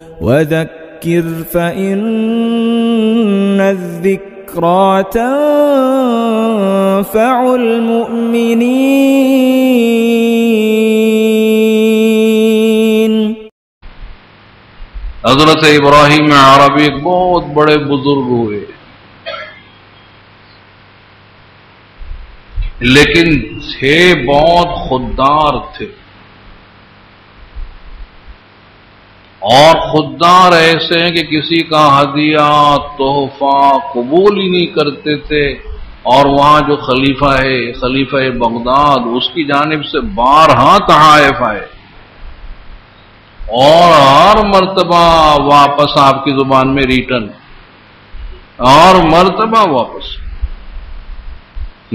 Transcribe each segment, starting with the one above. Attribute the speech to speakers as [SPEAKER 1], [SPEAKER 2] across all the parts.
[SPEAKER 1] وذكر فإن الذكرى تنفع المؤمنين۔
[SPEAKER 2] حضرت ابراہیم عربی ایک بہت بڑے بزرگ ہوئے، لیکن تھے بہت خوددار تھے، اور خوددار ایسے ہیں کہ کسی کا ہدیہ تحفہ قبول ہی نہیں کرتے تھے، اور وہاں جو خلیفہ ہے، خلیفہ بغداد، اس کی جانب سے بارہا تحائف آئے، اور ہر مرتبہ واپس آپ کی زبان میں ریٹرن، اور مرتبہ واپس۔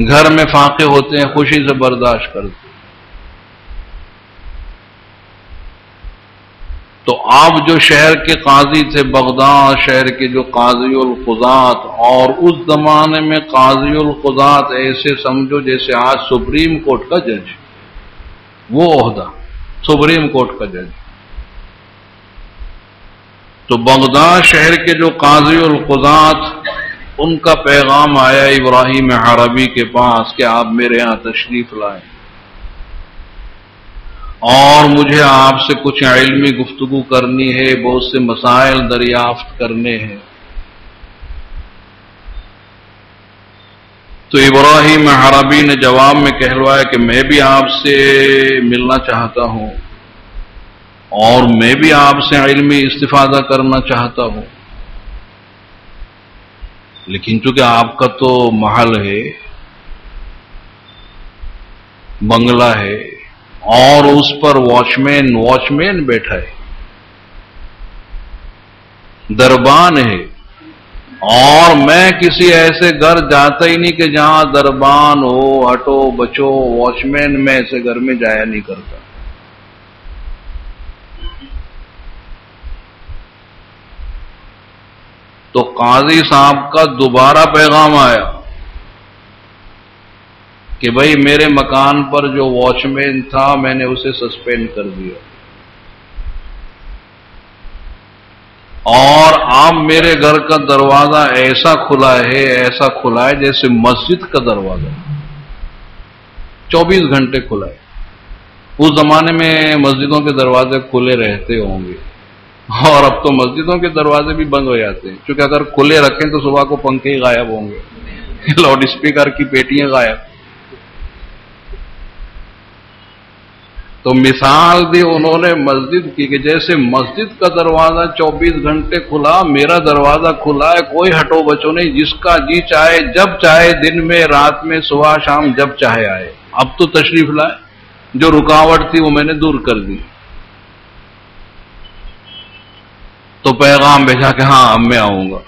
[SPEAKER 2] گھر میں فاقے ہوتے ہیں، خوشی سے برداشت کرتے۔ تو آپ جو شہر کے قاضی تھے، بغداد شہر کے جو قاضی القضات، اور اس زمانے میں قاضی القضات ایسے سمجھو جیسے آج سپریم کورٹ کا جج، وہ عہدہ سپریم کورٹ کا جج۔ تو بغداد شہر کے جو قاضی القضات، ان کا پیغام آیا ابراہیم عربی کے پاس کہ آپ میرے ہاں تشریف لائیں، اور مجھے آپ سے کچھ علمی گفتگو کرنی ہے، بہت سے مسائل دریافت کرنے ہیں۔ تو ابراہیم عربی نے جواب میں کہلوایا کہ میں بھی آپ سے ملنا چاہتا ہوں، اور میں بھی آپ سے علمی استفادہ کرنا چاہتا ہوں، لیکن چونکہ آپ کا تو محل ہے، بنگلہ ہے، اور اس پر واچ مین بیٹھا ہے، دربان ہے، اور میں کسی ایسے گھر جاتا ہی نہیں کہ جہاں دربان ہو، ہٹو بچو، واچ مین، میں ایسے گھر میں جایا نہیں کرتا۔ تو قاضی صاحب کا دوبارہ پیغام آیا کہ بھئی میرے مکان پر جو واچ مین تھا، میں نے اسے سسپینڈ کر دیا، اور اب میرے گھر کا دروازہ ایسا کھلا ہے جیسے مسجد کا دروازہ، 24 گھنٹے کھلا ہے۔ اس زمانے میں مسجدوں کے دروازے کھلے رہتے ہوں گے، اور اب تو مسجدوں کے دروازے بھی بند ہو جاتے ہیں، کیونکہ اگر کھلے رکھیں تو صبح کو پنکھے ہی غائب ہوں گے، لاؤڈ اسپیکر کی پیٹیاں غائب۔ تو مثال دی انہوں نے مسجد کی کہ جیسے مسجد کا دروازہ 24 گھنٹے کھلا، میرا دروازہ کھلا ہے، کوئی ہٹو بچو نہیں، جس کا جی چاہے جب چاہے، دن میں، رات میں، صبح شام، جب چاہے آئے۔ اب تو تشریف لائے، جو رکاوٹ تھی وہ میں نے دور کر دی۔ تو پیغام بھیجا کہ ہاں اب میں آؤں گا،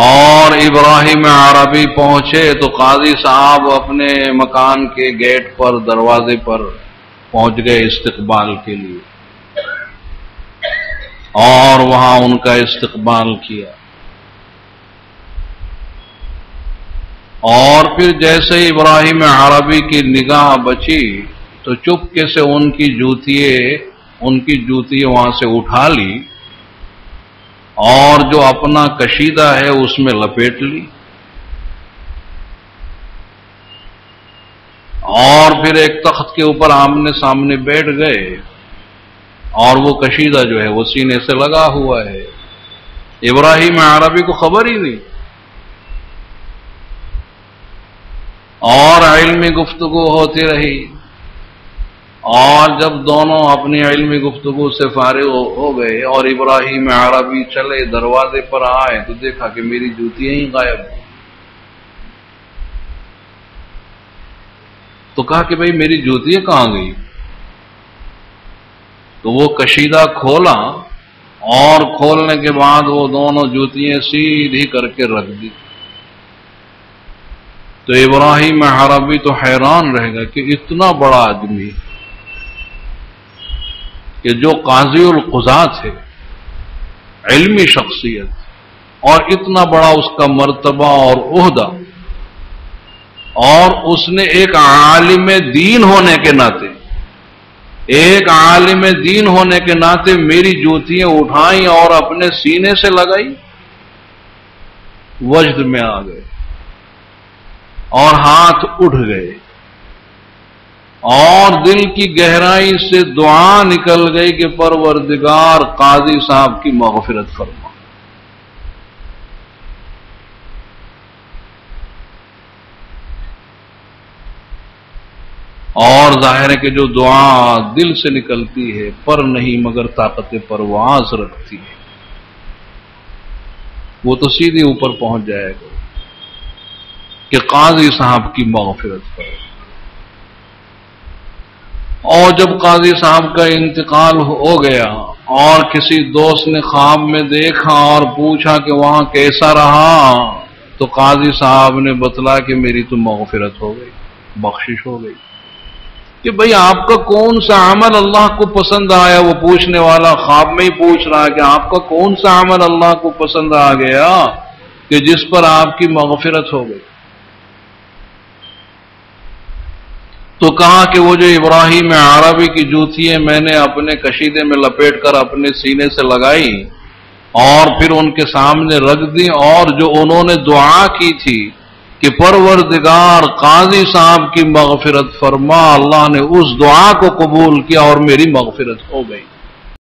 [SPEAKER 2] اور ابراہیم عربی پہنچے تو قاضی صاحب اپنے مکان کے گیٹ پر، دروازے پر پہنچ گئے استقبال کے لیے، اور وہاں ان کا استقبال کیا، اور پھر جیسے ہی ابراہیم عربی کی نگاہ بچی تو چپکے سے ان کی جوتی وہاں سے اٹھا لی، اور جو اپنا کشیدہ ہے اس میں لپیٹ لی، اور پھر ایک تخت کے اوپر آمنے سامنے بیٹھ گئے، اور وہ کشیدہ جو ہے وہ سینے سے لگا ہوا ہے۔ ابراہیم عربی کو خبر ہی نہیں، اور علمی گفتگو ہوتی رہی، اور جب دونوں اپنی علمی گفتگو سے فارغ ہو گئے اور ابراہیم عربی چلے، دروازے پر آئے تو دیکھا کہ میری جوتیاں ہی غائب ہیں۔ تو کہا کہ بھئی میری جوتیاں کہاں گئی؟ تو وہ کشیدہ کھولا، اور کھولنے کے بعد وہ دونوں جوتیاں سیدھی کر کے رکھ دی۔ تو ابراہیم عربی تو حیران رہ گا کہ اتنا بڑا آدمی کہ جو قاضی القضات ہے، علمی شخصیت، اور اتنا بڑا اس کا مرتبہ اور عہدہ، اور اس نے ایک عالم دین ہونے کے ناطے ایک عالم دین ہونے کے ناطے میری جوتیاں اٹھائیں اور اپنے سینے سے لگائی، وجد میں آ گئے اور ہاتھ اٹھ گئے اور دل کی گہرائی سے دعا نکل گئی کہ پروردگار قاضی صاحب کی مغفرت فرما۔ اور ظاہر ہے کہ جو دعا دل سے نکلتی ہے پر نہیں مگر طاقت پرواز رکھتی ہے، وہ تو سیدھی اوپر پہنچ جائے گا کہ قاضی صاحب کی مغفرت کرے۔ اور جب قاضی صاحب کا انتقال ہو گیا اور کسی دوست نے خواب میں دیکھا اور پوچھا کہ وہاں کیسا رہا، تو قاضی صاحب نے بتلا کہ میری تو مغفرت ہو گئی، بخشش ہو گئی۔ کہ بھئی آپ کا کون سا عمل اللہ کو پسند آیا؟ وہ پوچھنے والا خواب میں ہی پوچھ رہا کہ آپ کا کون سا عمل اللہ کو پسند آ گیا کہ جس پر آپ کی مغفرت ہو گئی؟ تو کہا کہ وہ جو ابراہیم عربی کی جوتی ہے میں نے اپنے کشیدے میں لپیٹ کر اپنے سینے سے لگائی اور پھر ان کے سامنے رکھ دی، اور جو انہوں نے دعا کی تھی کہ پروردگار قاضی صاحب کی مغفرت فرما، اللہ نے اس دعا کو قبول کیا اور میری مغفرت ہو گئی۔